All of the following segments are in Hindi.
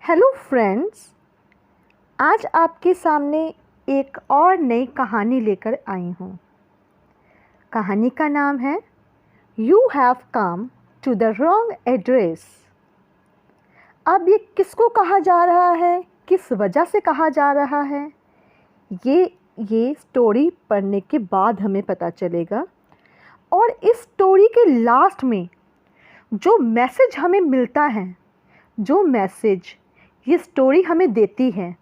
हेलो फ्रेंड्स, आज आपके सामने एक और नई कहानी लेकर आई हूँ। कहानी का नाम है you have come to the wrong address. अब ये किसको कहा जा रहा है, किस वजह से कहा जा रहा है, ये स्टोरी पढ़ने के बाद हमें पता चलेगा। और इस स्टोरी के लास्ट में जो मैसेज हमें मिलता है, जो मैसेज ये स्टोरी हमें देती है,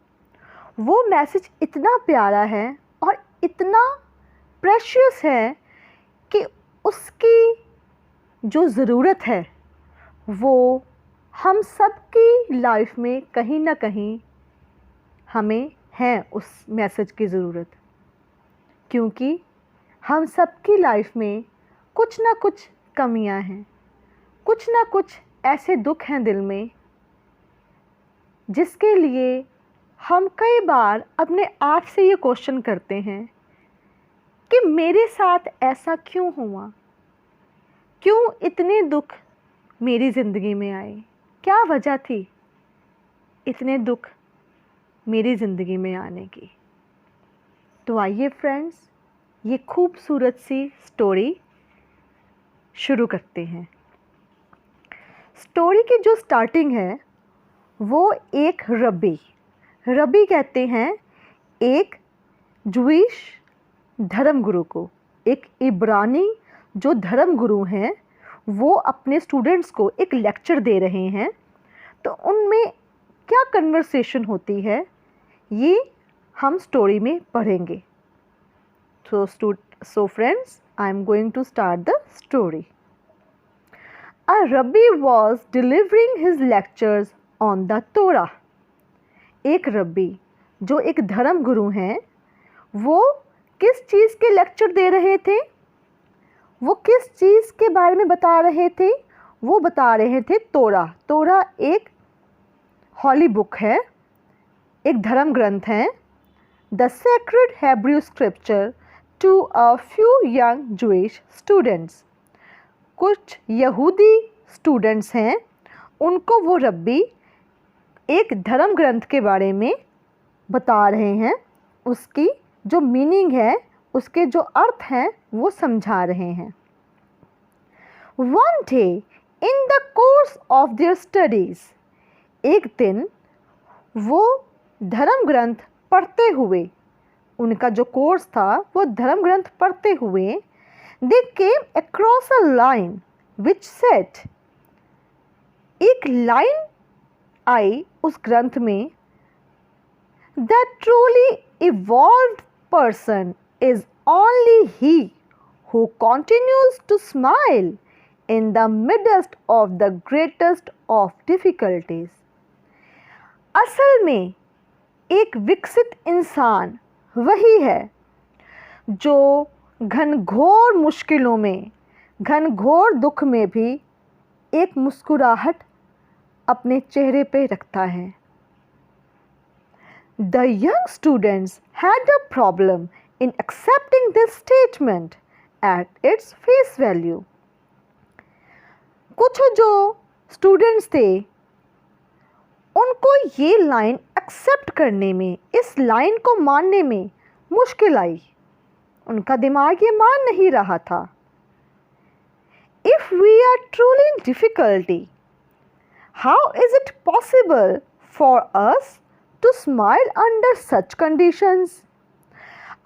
वो मैसेज इतना प्यारा है और इतना प्रेशियस है कि उसकी जो ज़रूरत है वो हम सबकी लाइफ में कहीं ना कहीं हमें है उस मैसेज की ज़रूरत। क्योंकि हम सबकी लाइफ में कुछ ना कुछ कमियां हैं, कुछ ना कुछ ऐसे दुख हैं दिल में जिसके लिए हम कई बार अपने आप से ये क्वेश्चन करते हैं कि मेरे साथ ऐसा क्यों हुआ, क्यों इतने दुख मेरी ज़िंदगी में आए, क्या वजह थी इतने दुख मेरी ज़िंदगी में आने की। तो आइए फ्रेंड्स, ये खूबसूरत सी स्टोरी शुरू करते हैं। स्टोरी की जो स्टार्टिंग है वो एक रबी कहते हैं एक जूइश धर्मगुरु को। एक इब्रानी जो धर्मगुरु हैं वो अपने स्टूडेंट्स को एक लेक्चर दे रहे हैं। तो उनमें क्या कन्वर्सेशन होती है ये हम स्टोरी में पढ़ेंगे। So friends, I am going to start the story. A rabbi was delivering his lectures on the Torah. एक रब्बी जो एक धर्म गुरु हैं वो किस चीज़ के लेक्चर दे रहे थे, वो किस चीज़ के बारे में बता रहे थे, वो बता रहे थे तोरा एक हॉली बुक है, एक धर्म ग्रंथ है। The sacred Hebrew scripture to a few young Jewish students. कुछ यहूदी स्टूडेंट्स हैं, उनको वो रब्बी एक धर्म ग्रंथ के बारे में बता रहे हैं, उसकी जो मीनिंग है, उसके जो अर्थ हैं वो समझा रहे हैं। One day in the course of their studies, एक दिन वो धर्म ग्रंथ पढ़ते हुए, उनका जो कोर्स था वो धर्म ग्रंथ पढ़ते हुए, they came across a line which said, एक लाइन आई उस ग्रंथ में, the truly evolved person is only he who continues to smile in the midst of the greatest of difficulties. असल में एक विकसित इंसान वही है जो घनघोर मुश्किलों में, घनघोर दुख में भी एक मुस्कुराहट अपने चेहरे पे रखता है। The young students had a problem in accepting this statement at its face value. कुछ जो स्टूडेंट्स थे उनको ये लाइन एक्सेप्ट करने में, इस लाइन को मानने में मुश्किल आई, उनका दिमाग ये मान नहीं रहा था। If we are truly in difficulty, how is it possible for us to smile under such conditions?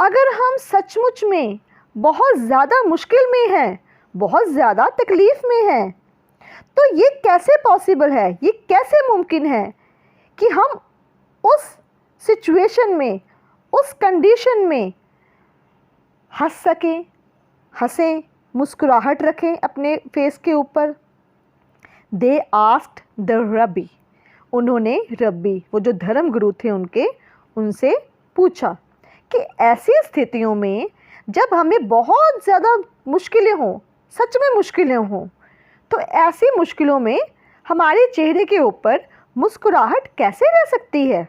अगर हम सचमुच में बहुत ज़्यादा मुश्किल में हैं, बहुत ज़्यादा तकलीफ़ में हैं, तो ये कैसे पॉसिबल है, ये कैसे मुमकिन है कि हम उस सिचुएशन में, उस कंडीशन में हंस सकें, हंसें, मुस्कुराहट रखें अपने फेस के ऊपर। दे आस्क्ड द रब्बी, उन्होंने रब्बी, वो जो धर्म गुरु थे उनसे पूछा कि ऐसी स्थितियों में जब हमें बहुत ज़्यादा मुश्किलें हों, सच में मुश्किलें हों, तो ऐसी मुश्किलों में हमारे चेहरे के ऊपर मुस्कुराहट कैसे रह सकती है।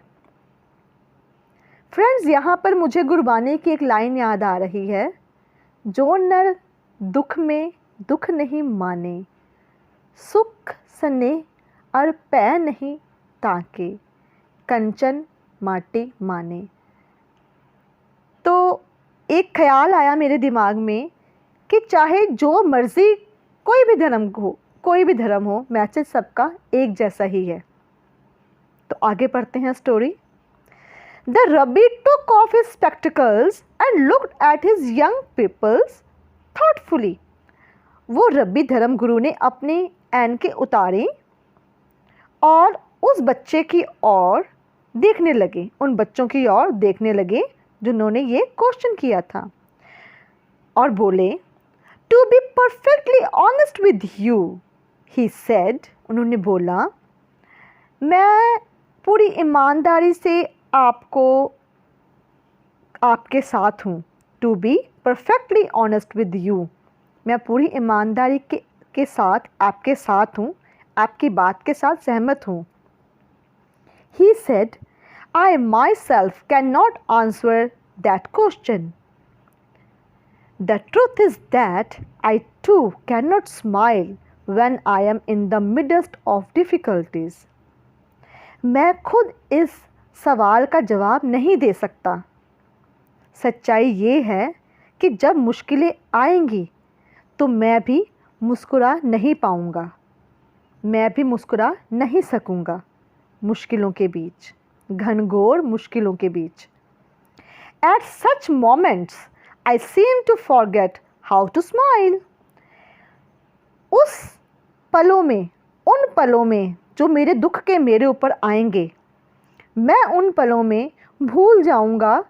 फ्रेंड्स, यहाँ पर मुझे गुरबानी की एक लाइन याद आ रही है, जो नर दुख में दुख नहीं माने, सुख सने और पै नहीं ताके कंचन माटी माने। तो एक ख्याल आया मेरे दिमाग में कि चाहे जो मर्ज़ी कोई भी धर्म हो, मैसेज सबका एक जैसा ही है। तो आगे पढ़ते हैं story. The Rabbi took off his spectacles and looked at his young pupils thoughtfully. वो रब्बी धर्मगुरु ने अपने ऐनकें उतारे और उस बच्चे की ओर देखने लगे, उन बच्चों की ओर देखने लगे जिन्होंने ये क्वेश्चन किया था, और बोले, To be perfectly honest with you, he said, उन्होंने बोला, मैं पूरी ईमानदारी से आपके साथ हूँ। To be perfectly honest with you, मैं पूरी ईमानदारी के साथ आपके साथ हूँ, आपकी बात के साथ सहमत हूँ। He said, I myself cannot answer that question. The truth is that I too cannot smile when I am in the midst of difficulties. मैं खुद इस सवाल का जवाब नहीं दे सकता। सच्चाई ये है कि जब मुश्किलें आएंगी तो मैं भी मुस्कुरा नहीं पाऊँगा, मैं भी मुस्कुरा नहीं सकूँगा मुश्किलों के बीच, घनघोर मुश्किलों के बीच। At such moments, I seem to forget how to smile. उन पलों में जो मेरे दुख के मेरे ऊपर आएंगे, मैं उन पलों में भूल जाऊंगा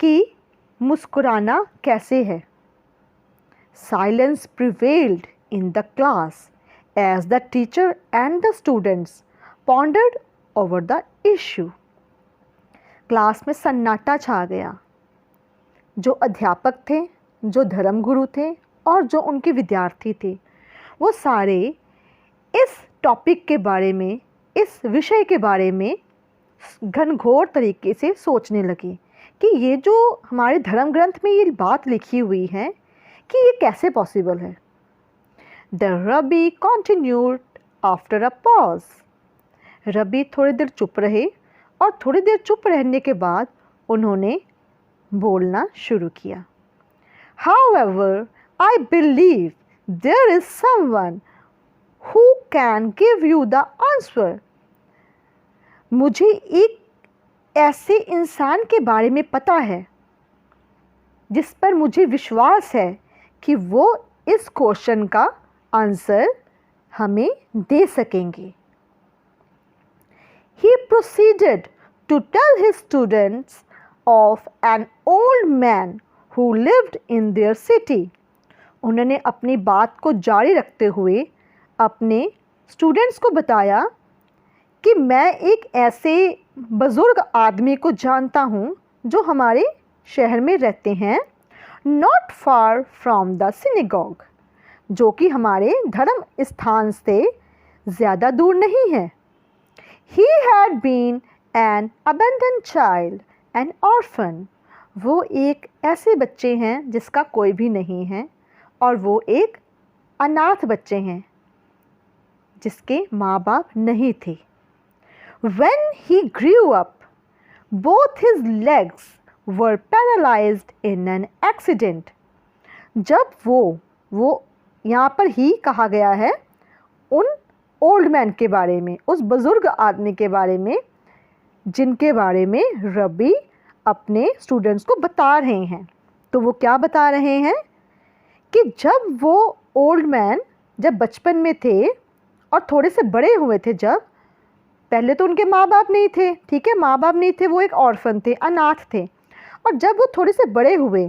कि मुस्कुराना कैसे है। Silence prevailed in the class as the teacher and the students pondered over the issue. Class में सन्नाटा छा गया। जो अध्यापक थे, जो धर्मगुरु थे और जो उनके विद्यार्थी थे, वो सारे इस टॉपिक के बारे में, इस विषय के बारे में घनघोर तरीके से सोचने लगे कि ये जो हमारे धर्म ग्रंथ में ये बात लिखी हुई है कि ये कैसे पॉसिबल है। The rabbi continued after a pause. Rabbi थोड़ी देर चुप रहे और थोड़ी देर चुप रहने के बाद उन्होंने बोलना शुरू किया। However, I believe there is someone who can give you the answer. मुझे एक ऐसे इंसान के बारे में पता है जिस पर मुझे विश्वास है कि वो इस क्वेश्चन का आंसर हमें दे सकेंगे। He proceeded to tell his students of an old man who lived in their city. उन्होंने अपनी बात को जारी रखते हुए अपने स्टूडेंट्स को बताया कि मैं एक ऐसे बुज़ुर्ग आदमी को जानता हूँ जो हमारे शहर में रहते हैं, not far from the synagogue, जो कि हमारे धर्म स्थान से ज़्यादा दूर नहीं है। He had been an abandoned child, an orphan. वो एक ऐसे बच्चे हैं जिसका कोई भी नहीं है और वो एक अनाथ बच्चे हैं जिसके माँ बाप नहीं थे। When he grew up, both his legs were paralyzed in an accident. जब वो यहाँ पर ही कहा गया है उन ओल्ड मैन के बारे में, उस बुज़ुर्ग आदमी के बारे में जिनके बारे में रबी अपने स्टूडेंट्स को बता रहे हैं। तो वो क्या बता रहे हैं कि जब वो ओल्ड मैन जब बचपन में थे और थोड़े से बड़े हुए थे, जब पहले तो उनके माँ बाप नहीं थे, ठीक है, माँ बाप नहीं थे, वो एक ऑर्फन थे, अनाथ थे, और जब वो थोड़े से बड़े हुए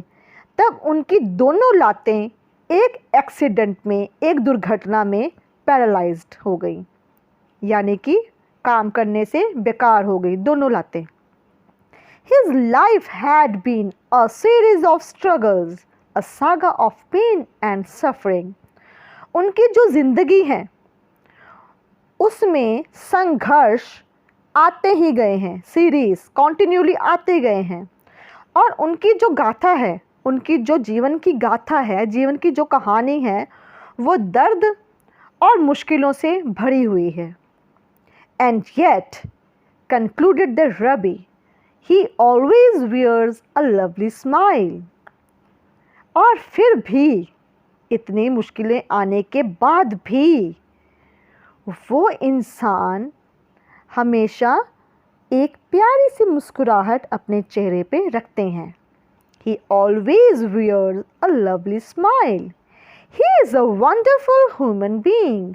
तब उनकी दोनों लातें एक एक्सीडेंट में, एक दुर्घटना में पैरालाइज्ड हो गई, यानी कि काम करने से बेकार हो गई दोनों लातें। His life had been a series of struggles, a saga of pain and suffering. उनकी जो ज़िंदगी है उसमें संघर्ष आते ही गए हैं, सीरीज़ कॉन्टिन्यूली आते गए हैं, और उनकी जो गाथा है, उनकी जो जीवन की गाथा है, जीवन की जो कहानी है, वो दर्द और मुश्किलों से भरी हुई है। And yet concluded the rabbi. He always wears a lovely smile. और फिर भी इतनी मुश्किलें आने के बाद भी वो इंसान हमेशा एक प्यारी सी मुस्कुराहट अपने चेहरे पे रखते हैं. He always wears a lovely smile. He is a wonderful human being.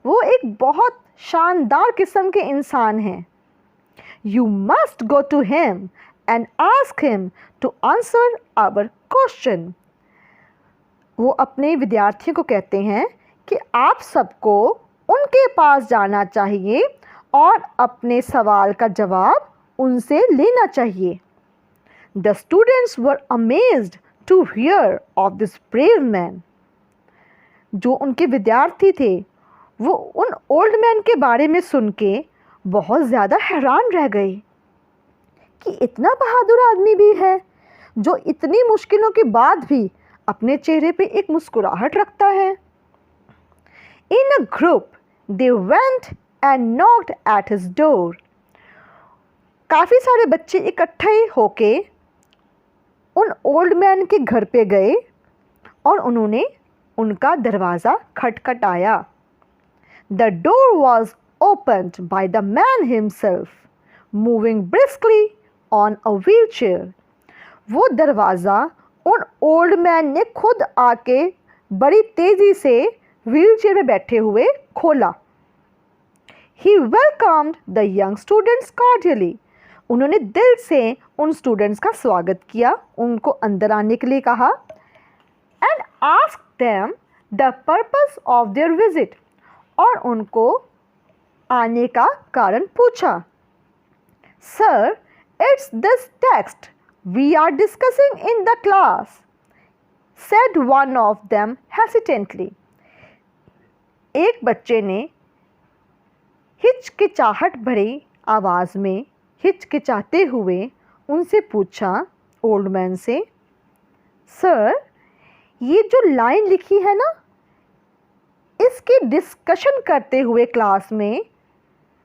वो एक बहुत शानदार किस्म के इंसान हैं. You must go to him and ask him to answer our question. वो अपने विद्यार्थियों को कहते हैं कि आप सबको उनके पास जाना चाहिए और अपने सवाल का जवाब उनसे लेना चाहिए. The students were amazed to hear of this brave man. जो उनके विद्यार्थी थे वो उन ओल्ड मैन के बारे में सुन के बहुत ज़्यादा हैरान रह गए कि इतना बहादुर आदमी भी है जो इतनी मुश्किलों के बाद भी अपने चेहरे पे एक मुस्कुराहट रखता है. In a group they went and knocked at his door. काफ़ी सारे बच्चे इकट्ठे होके उन ओल्ड मैन के घर पे गए और उन्होंने उनका दरवाज़ा खटखटाया. The door was opened by the man himself, moving briskly on a wheelchair. वो दरवाज़ा उन ओल्ड मैन ने खुद आके बड़ी तेज़ी से व्हीलचेयर में बैठे हुए खोला. He welcomed the young students cordially. उन्होंने दिल से उन स्टूडेंट्स का स्वागत किया, उनको अंदर आने के लिए कहा. And asked them the purpose of their visit. और उनको आने का कारण पूछा. Sir, it's this text we are discussing in the class, said one of them hesitantly. एक बच्चे ने हिचकिचाहट भरी आवाज़ में हिचकिचाते हुए उनसे पूछा, ओल्ड मैन से, सर ये जो लाइन लिखी है ना, इसकी डिस्कशन करते हुए क्लास में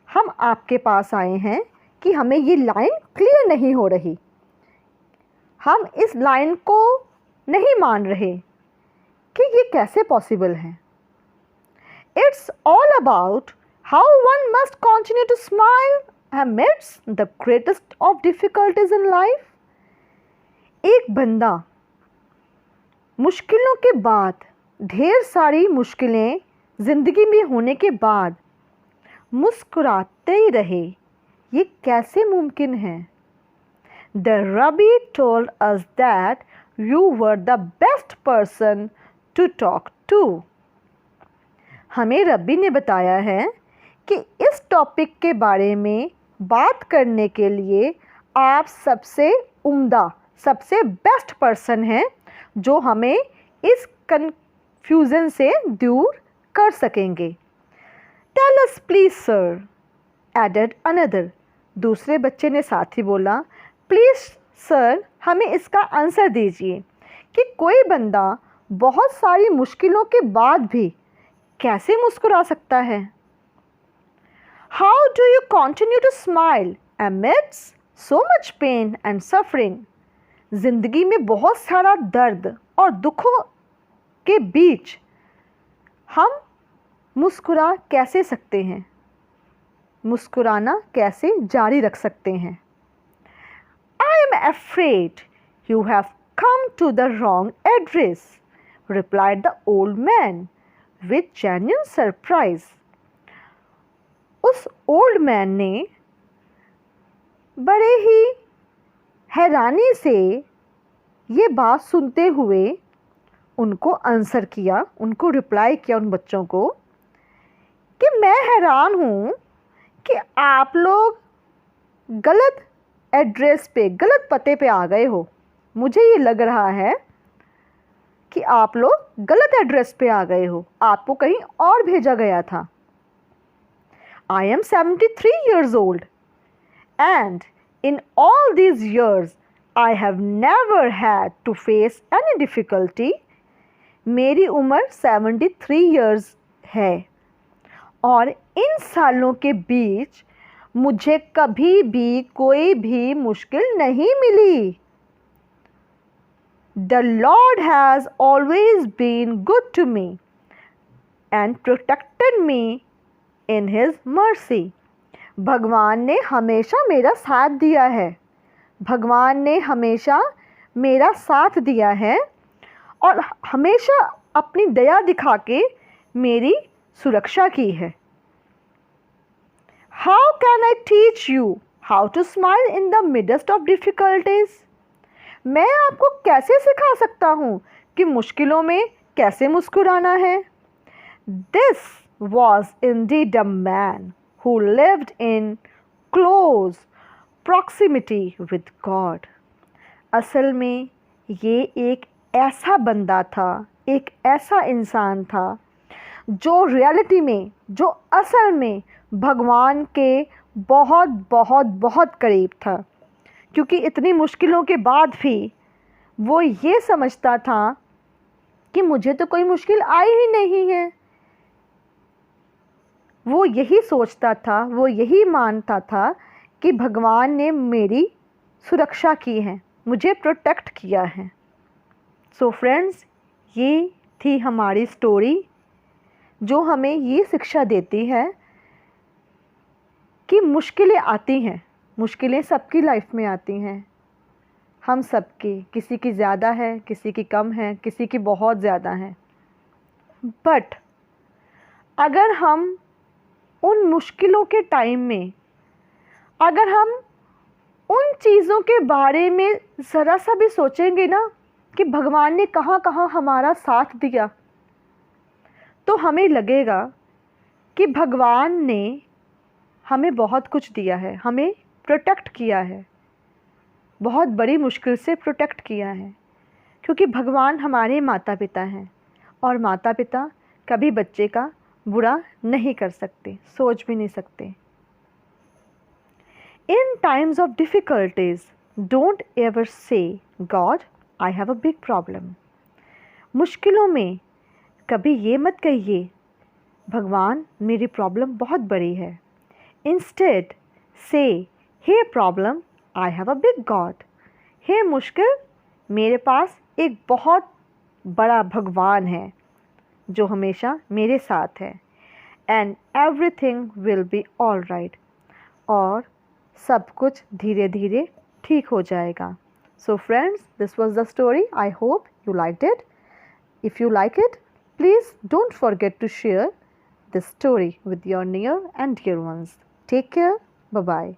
हम आपके पास आए हैं कि हमें ये लाइन क्लियर नहीं हो रही. हम इस लाइन को नहीं मान रहे कि ये कैसे पॉसिबल है. It's all about how one must continue to smile amidst the greatest of difficulties in life. एक बंदा मुश्किलों के बाद, ढेर सारी मुश्किलें ज़िंदगी में होने के बाद मुस्कुराते ही रहे, ये कैसे मुमकिन है? The Rabbi told us that you were the best person to talk to. हमें रब्बी ने बताया है कि इस टॉपिक के बारे में बात करने के लिए आप सबसे उम्दा, सबसे बेस्ट पर्सन हैं जो हमें इस कन्फ्यूज़न से दूर कर सकेंगे. Tell us please sir, added another. दूसरे बच्चे ने साथ ही बोला, प्लीज़ सर हमें इसका आंसर दीजिए कि कोई बंदा बहुत सारी मुश्किलों के बाद भी कैसे मुस्कुरा सकता है. How do you continue to smile amidst so much pain and suffering? ज़िंदगी में बहुत सारा दर्द और दुखों के बीच हम मुस्कुरा कैसे सकते हैं, मुस्कुराना कैसे जारी रख सकते हैं. I am afraid you have come to the wrong address, replied the old man with genuine surprise. उस ओल्ड मैन ने बड़े ही हैरानी से ये बात सुनते हुए उनको आंसर किया, उनको रिप्लाई किया उन बच्चों को कि मैं हैरान हूँ कि आप लोग गलत एड्रेस पे, गलत पते पे आ गए हो. मुझे ये लग रहा है कि आप लोग गलत एड्रेस पे आ गए हो, आपको कहीं और भेजा गया था. I am 73 years old and in all these years I have never had to face any difficulty. मेरी उम्र 73 years है और इन सालों के बीच मुझे कभी भी कोई भी मुश्किल नहीं मिली। The Lord has always been good to me and protected me in His mercy. भगवान ने हमेशा मेरा साथ दिया है। भगवान ने हमेशा मेरा साथ दिया है और हमेशा अपनी दया दिखा के मेरी सुरक्षा की है। How can I teach you how to smile in the midst of difficulties? मैं आपको कैसे सिखा सकता हूँ कि मुश्किलों में कैसे मुस्कुराना है? This was indeed a man who lived in close proximity with God. असल में ये एक ऐसा बंदा था, एक ऐसा इंसान था जो रियलिटी में, जो असल में भगवान के बहुत बहुत बहुत करीब था, क्योंकि इतनी मुश्किलों के बाद भी वो ये समझता था कि मुझे तो कोई मुश्किल आई ही नहीं है। वो यही सोचता था, वो यही मानता था कि भगवान ने मेरी सुरक्षा की है, मुझे प्रोटेक्ट किया है। सो फ्रेंड्स, ये थी हमारी स्टोरी जो हमें ये शिक्षा देती है कि मुश्किलें आती हैं, मुश्किलें सबकी लाइफ में आती हैं, हम सबकी, किसी की ज़्यादा है, किसी की कम है, किसी की बहुत ज़्यादा है। बट अगर हम उन मुश्किलों के टाइम में, अगर हम उन चीज़ों के बारे में ज़रा सा भी सोचेंगे ना कि भगवान ने कहाँ कहाँ हमारा साथ दिया, तो हमें लगेगा कि भगवान ने हमें बहुत कुछ दिया है, हमें प्रोटेक्ट किया है, बहुत बड़ी मुश्किल से प्रोटेक्ट किया है, क्योंकि भगवान हमारे माता पिता हैं और माता पिता कभी बच्चे का बुरा नहीं कर सकते, सोच भी नहीं सकते। In times of difficulties, don't ever say, God, I have a big problem. मुश्किलों में कभी ये मत कहिए, भगवान मेरी प्रॉब्लम बहुत बड़ी है। Instead, say, hey problem, I have a big God. हे मुश्किल, मेरे पास एक बहुत बड़ा भगवान है जो हमेशा मेरे साथ है। And everything will be all right. और सब कुछ धीरे धीरे ठीक हो जाएगा। So friends, this was the story. I hope you liked it. If you like it, please don't forget to share this story with your near and dear ones. Take care. Bye-bye.